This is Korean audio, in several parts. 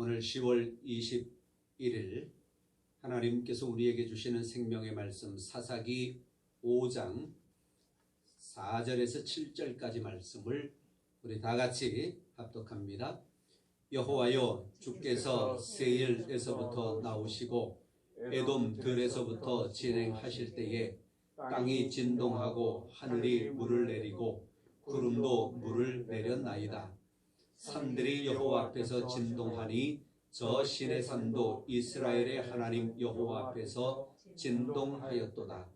오늘 10월 21일 하나님께서 우리에게 주시는 생명의 말씀 사사기 5장 4절에서 7절까지 말씀을 우리 다 같이 합독합니다. 여호와여, 주께서 세일에서부터 나오시고 에돔 들에서부터 진행하실 때에 땅이 진동하고 하늘이 물을 내리고 구름도 물을 내렸나이다. 산들이 여호와 앞에서 진동하니 저 시내산도 이스라엘의 하나님 여호와 앞에서 진동하였도다.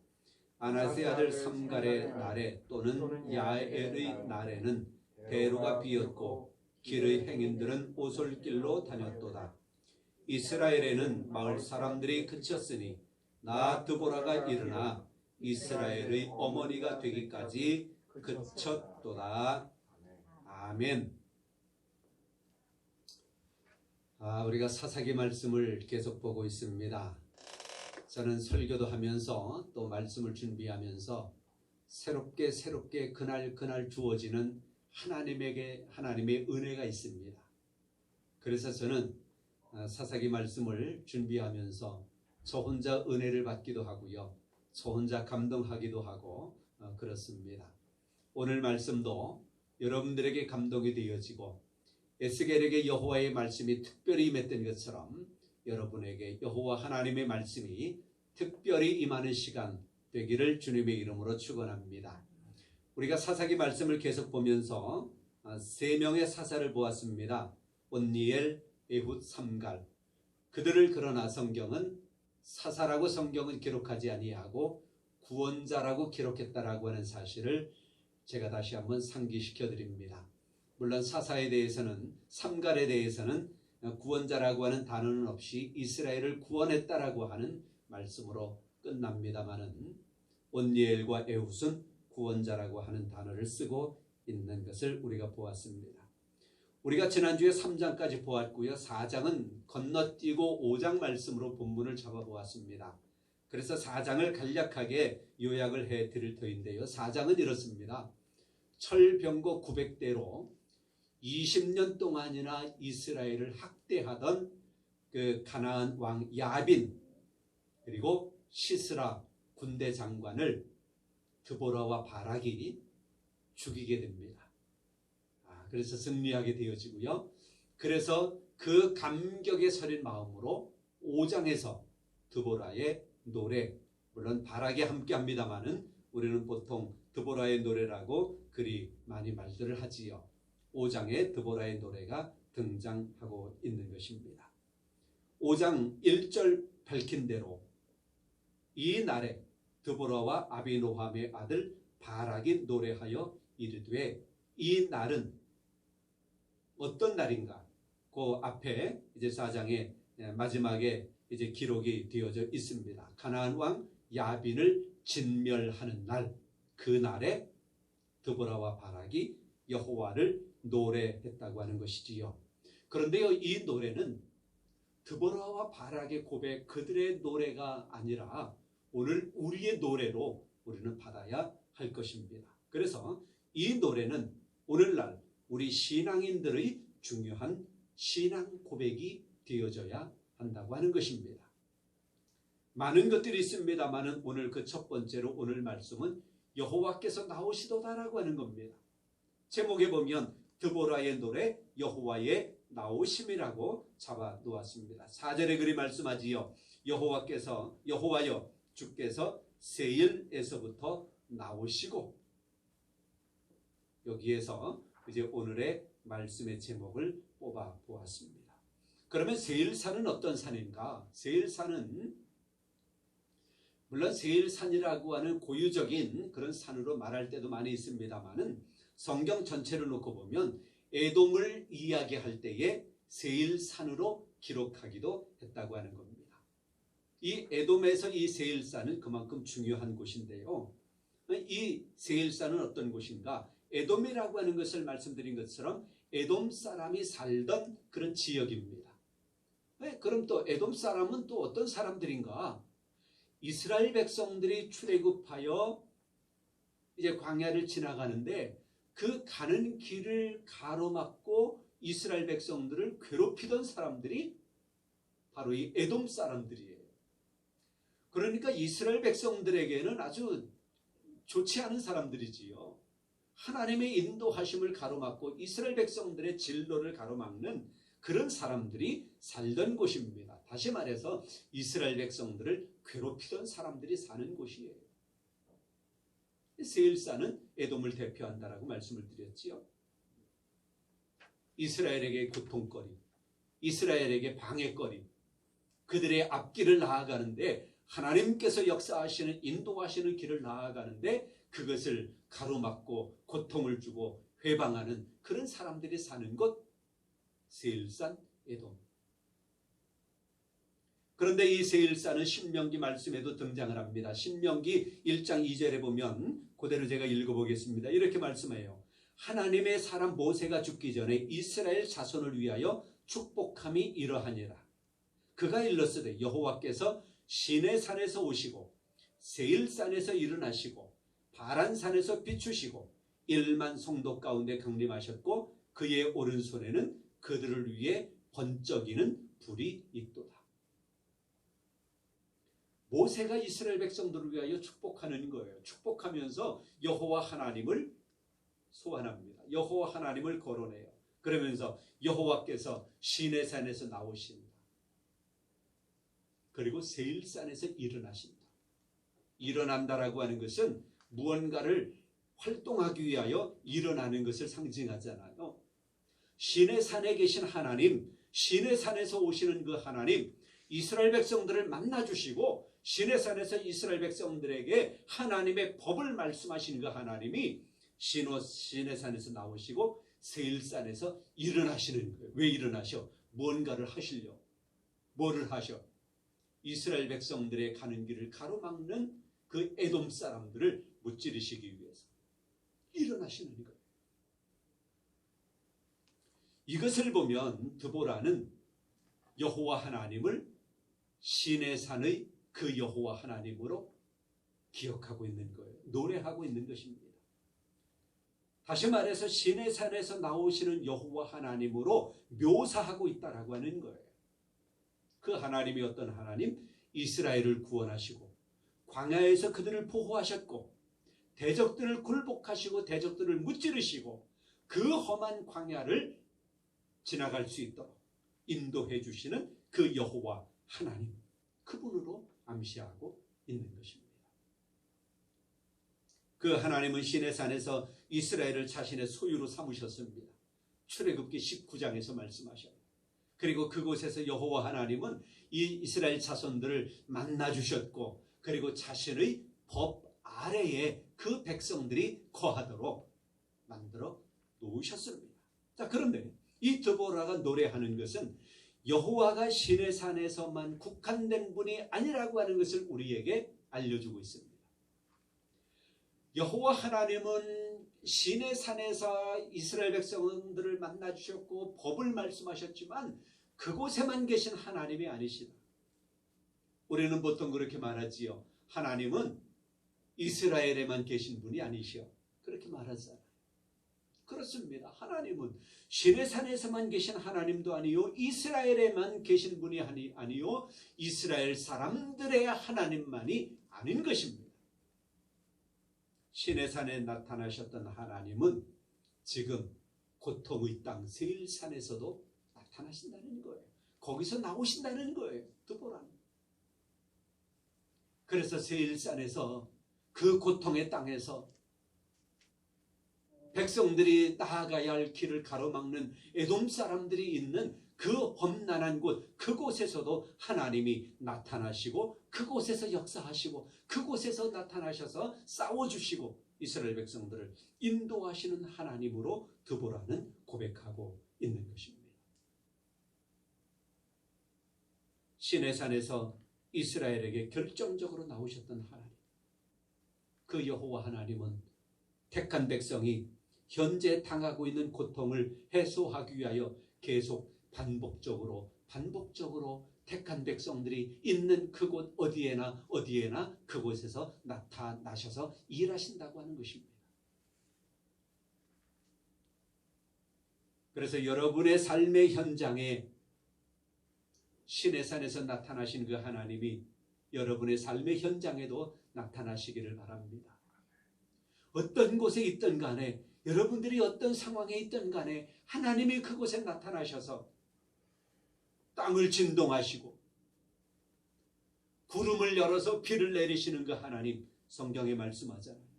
아나세 아들 삼갈의 날에 또는 야엘의 날에는 대로가 비었고 길의 행인들은 오솔길로 다녔도다. 이스라엘에는 마을 사람들이 그쳤으니 나 드보라가 일어나 이스라엘의 어머니가 되기까지 그쳤도다. 아멘. 우리가 사사기 말씀을 계속 보고 있습니다. 저는 설교도 하면서 또 말씀을 준비하면서 새롭게 그날 주어지는 하나님의 은혜가 있습니다. 그래서 저는 사사기 말씀을 준비하면서 저 혼자 은혜를 받기도 하고요. 저 혼자 감동하기도 하고 그렇습니다. 오늘 말씀도 여러분들에게 감동이 되어지고 에스겔에게 여호와의 말씀이 특별히 임했던 것처럼 여러분에게 여호와 하나님의 말씀이 특별히 임하는 시간 되기를 주님의 이름으로 축원합니다. 우리가 사사기 말씀을 계속 보면서 세 명의 사사를 보았습니다. 온니엘, 에훗, 삼갈. 그들을 그러나 성경은 사사라고 성경은 기록하지 아니하고 구원자라고 기록했다라고 하는 사실을 제가 다시 한번 상기시켜 드립니다. 물론 사사에 대해서는 삼갈에 대해서는 구원자라고 하는 단어는 없이 이스라엘을 구원했다라고 하는 말씀으로 끝납니다마는 온니엘과 에훗은 구원자라고 하는 단어를 쓰고 있는 것을 우리가 보았습니다. 우리가 지난주에 3장까지 보았고요. 4장은 건너뛰고 5장 말씀으로 본문을 잡아보았습니다. 그래서 4장을 간략하게 요약을 해드릴 터인데요. 4장은 이렇습니다. 철병거 900대로 20년 동안이나 이스라엘을 학대하던 그 가나안 왕 야빈 그리고 시스라 군대 장관을 드보라와 바락이 죽이게 됩니다. 그래서 승리하게 되어지고요. 그래서 그 감격에 서린 마음으로 5장에서 드보라의 노래, 물론 바락이 함께 합니다마는 우리는 보통 드보라의 노래라고 그리 많이 말들을 하지요. 5장에 드보라의 노래가 등장하고 있는 것입니다. 5장 1절 밝힌 대로 이 날에 드보라와 아비노함의 아들 바락이 노래하여 이르되 이 날은 어떤 날인가? 그 앞에 이제 4장의 마지막에 이제 기록이 되어져 있습니다. 가나안 왕 야빈을 진멸하는 날, 그 날에 드보라와 바락이 여호와를 노래했다고 하는 것이지요. 그런데요, 이 노래는 드보라와 바락의 고백, 그들의 노래가 아니라 오늘 우리의 노래로 우리는 받아야 할 것입니다. 그래서 이 노래는 오늘날 우리 신앙인들의 중요한 신앙 고백이 되어져야 한다고 하는 것입니다. 많은 것들이 있습니다만은 오늘 그 첫 번째로 오늘 말씀은 여호와께서 나오시도다라고 하는 겁니다. 제목에 보면 드보라의 노래 여호와의 나오심이라고 잡아 놓았습니다. 4절에 그리 말씀하지요. 여호와여 주께서 세일에서부터 나오시고, 여기에서 이제 오늘의 말씀의 제목을 뽑아 보았습니다. 그러면 세일산은 어떤 산인가? 세일산은 물론 세일산이라고 하는 고유적인 그런 산으로 말할 때도 많이 있습니다만은 성경 전체를 놓고 보면 에돔을 이야기할 때에 세일산으로 기록하기도 했다고 하는 겁니다. 이 에돔에서 이 세일산은 그만큼 중요한 곳인데요. 이 세일산은 어떤 곳인가? 에돔이라고 하는 것을 말씀드린 것처럼 에돔 사람이 살던 그런 지역입니다. 그럼 또 에돔 사람은 또 어떤 사람들인가? 이스라엘 백성들이 출애굽하여 이제 광야를 지나가는데 그 가는 길을 가로막고 이스라엘 백성들을 괴롭히던 사람들이 바로 이 에돔 사람들이에요. 그러니까 이스라엘 백성들에게는 아주 좋지 않은 사람들이지요. 하나님의 인도하심을 가로막고 이스라엘 백성들의 진로를 가로막는 그런 사람들이 살던 곳입니다. 다시 말해서 이스라엘 백성들을 괴롭히던 사람들이 사는 곳이에요. 세일사는 에돔을 대표한다라고 말씀을 드렸지요. 이스라엘에게 고통거리, 이스라엘에게 방해거리, 그들의 앞길을 나아가는데 하나님께서 역사하시는 인도하시는 길을 나아가는데 그것을 가로막고 고통을 주고 회방하는 그런 사람들이 사는 곳 세일산 에돔. 그런데 이 세일사는 신명기 말씀에도 등장을 합니다. 신명기 1장 2절에 보면 그대로 제가 읽어보겠습니다. 이렇게 말씀해요. 하나님의 사람 모세가 죽기 전에 이스라엘 자손을 위하여 축복함이 이러하니라. 그가 일렀으되 여호와께서 시내산에서 오시고 세일산에서 일어나시고 바란산에서 비추시고 1만 성도 가운데 강림하셨고 그의 오른손에는 그들을 위해 번쩍이는 불이 있도다. 모세가 이스라엘 백성들을 위하여 축복하는 거예요. 축복하면서 여호와 하나님을 소환합니다. 여호와 하나님을 거론해요. 그러면서 여호와께서 시내산에서 나오신다. 그리고 세일산에서 일어나신다. 일어난다라고 하는 것은 무언가를 활동하기 위하여 일어나는 것을 상징하잖아요. 시내산에 계신 하나님, 시내산에서 오시는 그 하나님, 이스라엘 백성들을 만나주시고 시내산에서 이스라엘 백성들에게 하나님의 법을 말씀하신 그 하나님이 시내산에서 나오시고 세일산에서 일어나시는 거예요. 왜 일어나셔? 무언가를 하시려. 뭐를 하셔? 이스라엘 백성들의 가는 길을 가로막는 그 에돔 사람들을 무찌르시기 위해서 일어나시는 거예요. 이것을 보면 드보라는 여호와 하나님을 시내산의 그 여호와 하나님으로 기억하고 있는 거예요. 노래하고 있는 것입니다. 다시 말해서 시내산에서 나오시는 여호와 하나님으로 묘사하고 있다라고 하는 거예요. 그 하나님이 어떤 하나님? 이스라엘을 구원하시고 광야에서 그들을 보호하셨고 대적들을 굴복하시고 대적들을 무찌르시고 그 험한 광야를 지나갈 수 있도록 인도해 주시는 그 여호와 하나님, 그분으로 암시하고 있는 것입니다. 그 하나님은 시내산에서 이스라엘을 자신의 소유로 삼으셨습니다. 출애굽기 19장에서 말씀하셔요. 그리고 그곳에서 여호와 하나님은 이 이스라엘 자손들을 만나주셨고 그리고 자신의 법 아래에 그 백성들이 거하도록 만들어 놓으셨습니다. 자, 그런데 이 드보라가 노래하는 것은 여호와가 시내산에서만 국한된 분이 아니라고 하는 것을 우리에게 알려주고 있습니다. 여호와 하나님은 시내산에서 이스라엘 백성들을 만나주셨고 법을 말씀하셨지만 그곳에만 계신 하나님이 아니시다. 우리는 보통 그렇게 말하지요. 하나님은 이스라엘에만 계신 분이 아니시오. 그렇게 말하잖아요. 그렇습니다. 하나님은 시내산에서만 계신 하나님도 아니요 이스라엘에만 계신 분이 아니요 이스라엘 사람들의 하나님만이 아닌 것입니다. 시내산에 나타나셨던 하나님은 지금 고통의 땅 세일산에서도 나타나신다는 거예요. 거기서 나오신다는 거예요. 드보라는. 그래서 세일산에서 그 고통의 땅에서 백성들이 나아가야 할 길을 가로막는 에돔 사람들이 있는 그 험난한 곳, 그곳에서도 하나님이 나타나시고 그곳에서 역사하시고 그곳에서 나타나셔서 싸워주시고 이스라엘 백성들을 인도하시는 하나님으로 드보라는 고백하고 있는 것입니다. 시내산에서 이스라엘에게 결정적으로 나오셨던 하나님, 그 여호와 하나님은 택한 백성이 현재 당하고 있는 고통을 해소하기 위하여 계속 반복적으로 택한 백성들이 있는 그곳 어디에나 그곳에서 나타나셔서 일하신다고 하는 것입니다. 그래서 여러분의 삶의 현장에 시내산에서 나타나신 그 하나님이 여러분의 삶의 현장에도 나타나시기를 바랍니다. 어떤 곳에 있든 간에, 여러분들이 어떤 상황에 있든 간에 하나님이 그곳에 나타나셔서 땅을 진동하시고 구름을 열어서 비를 내리시는 그 하나님, 성경에 말씀하잖아요.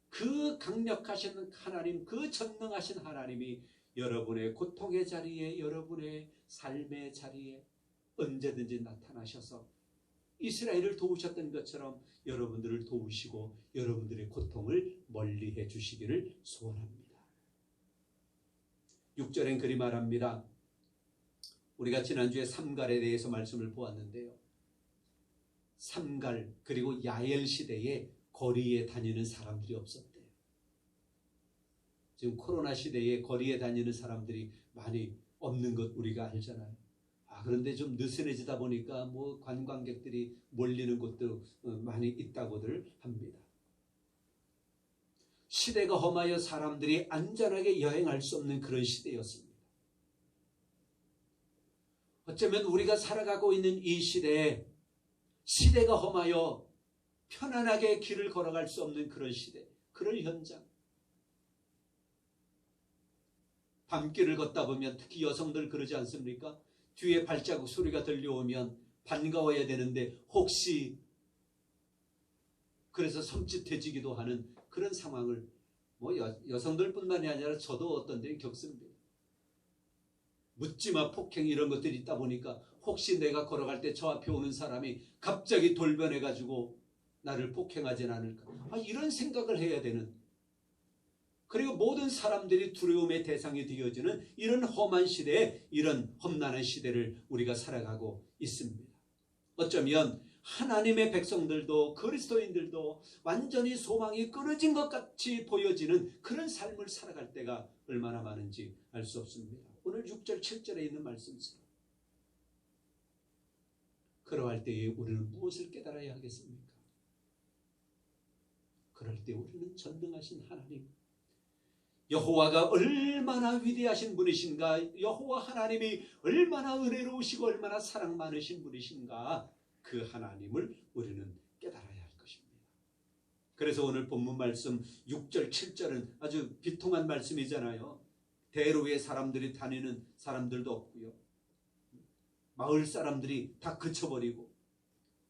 그 강력하신 하나님, 그 전능하신 하나님이 여러분의 고통의 자리에, 여러분의 삶의 자리에 언제든지 나타나셔서 이스라엘을 도우셨던 것처럼 여러분들을 도우시고 여러분들의 고통을 멀리해 주시기를 소원합니다. 6절엔 그리 말합니다. 우리가 지난주에 삼갈에 대해서 말씀을 보았는데요. 삼갈 그리고 야엘 시대에 거리에 다니는 사람들이 없었대요. 지금 코로나 시대에 거리에 다니는 사람들이 많이 없는 것 우리가 알잖아요. 그런데 좀 느슨해지다 보니까 뭐 관광객들이 몰리는 곳도 많이 있다고들 합니다. 시대가 험하여 사람들이 안전하게 여행할 수 없는 그런 시대였습니다. 어쩌면 우리가 살아가고 있는 이 시대에 시대가 험하여 편안하게 길을 걸어갈 수 없는 그런 시대, 그런 현장. 밤길을 걷다 보면 특히 여성들 그러지 않습니까? 뒤에 발자국 소리가 들려오면 반가워야 되는데 혹시 그래서 섬찟해지기도 하는 그런 상황을 여성들뿐만이 아니라 저도 어떤 데 겪습니다. 묻지마 폭행 이런 것들이 있다 보니까 혹시 내가 걸어갈 때 저 앞에 오는 사람이 갑자기 돌변해가지고 나를 폭행하진 않을까, 이런 생각을 해야 되는, 그리고 모든 사람들이 두려움의 대상이 되어지는 이런 험한 시대에, 이런 험난한 시대를 우리가 살아가고 있습니다. 어쩌면 하나님의 백성들도 그리스도인들도 완전히 소망이 끊어진 것 같이 보여지는 그런 삶을 살아갈 때가 얼마나 많은지 알 수 없습니다. 오늘 6절 7절에 있는 말씀처럼 그러할 때에 우리는 무엇을 깨달아야 하겠습니까? 그럴 때 우리는 전능하신 하나님, 여호와가 얼마나 위대하신 분이신가, 여호와 하나님이 얼마나 은혜로우시고 얼마나 사랑 많으신 분이신가, 그 하나님을 우리는 깨달아야 할 것입니다. 그래서 오늘 본문 말씀 6절 7절은 아주 비통한 말씀이잖아요. 대로에 사람들이 다니는 사람들도 없고요, 마을 사람들이 다 그쳐버리고,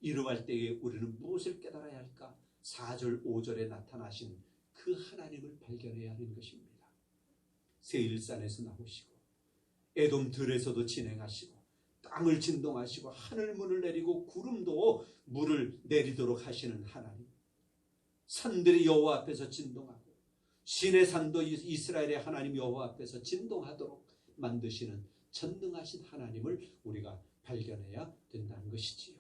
이러할 때에 우리는 무엇을 깨달아야 할까? 4절 5절에 나타나신 그 하나님을 발견해야 하는 것입니다. 세일산에서 나오시고 에돔 들에서도 진행하시고 땅을 진동하시고 하늘 문을 내리고 구름도 물을 내리도록 하시는 하나님, 산들이 여호와 앞에서 진동하고 시내 산도 이스라엘의 하나님 여호와 앞에서 진동하도록 만드시는 전능하신 하나님을 우리가 발견해야 된다는 것이지요.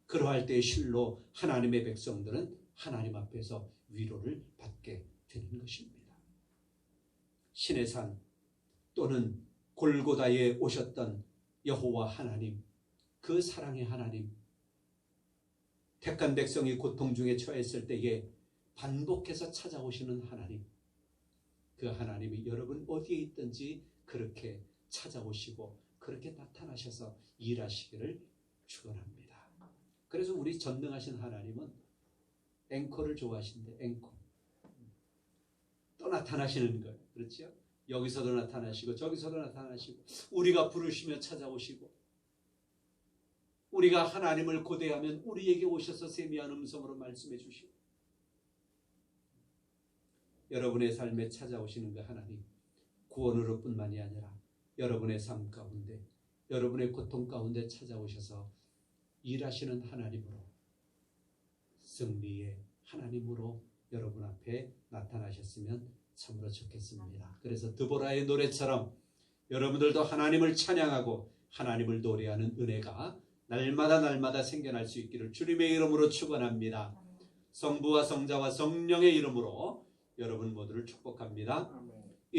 그러할 때 실로 하나님의 백성들은 하나님 앞에서 위로를 받게 되는 것입니다. 신의 산 또는 골고다에 오셨던 여호와 하나님, 그 사랑의 하나님, 택한 백성이 고통 중에 처했을 때에 반복해서 찾아오시는 하나님, 그 하나님이 여러분 어디에 있든지 그렇게 찾아오시고 그렇게 나타나셔서 일하시기를 축원합니다. 그래서 우리 전능하신 하나님은 앵콜을 좋아하신대. 앵콜. 또 나타나시는 거예요. 그렇죠? 여기서도 나타나시고 저기서도 나타나시고 우리가 부르시며 찾아오시고, 우리가 하나님을 고대하면 우리에게 오셔서 세미한 음성으로 말씀해 주시고, 여러분의 삶에 찾아오시는 그 하나님, 구원으로 뿐만이 아니라 여러분의 삶 가운데, 여러분의 고통 가운데 찾아오셔서 일하시는 하나님으로, 승리의 하나님으로 여러분 앞에 나타나셨으면 참으로 좋겠습니다. 그래서 드보라의 노래처럼 여러분들도 하나님을 찬양하고 하나님을 노래하는 은혜가 날마다 생겨날 수 있기를 주님의 이름으로 축원합니다. 성부와 성자와 성령의 이름으로 여러분 모두를 축복합니다.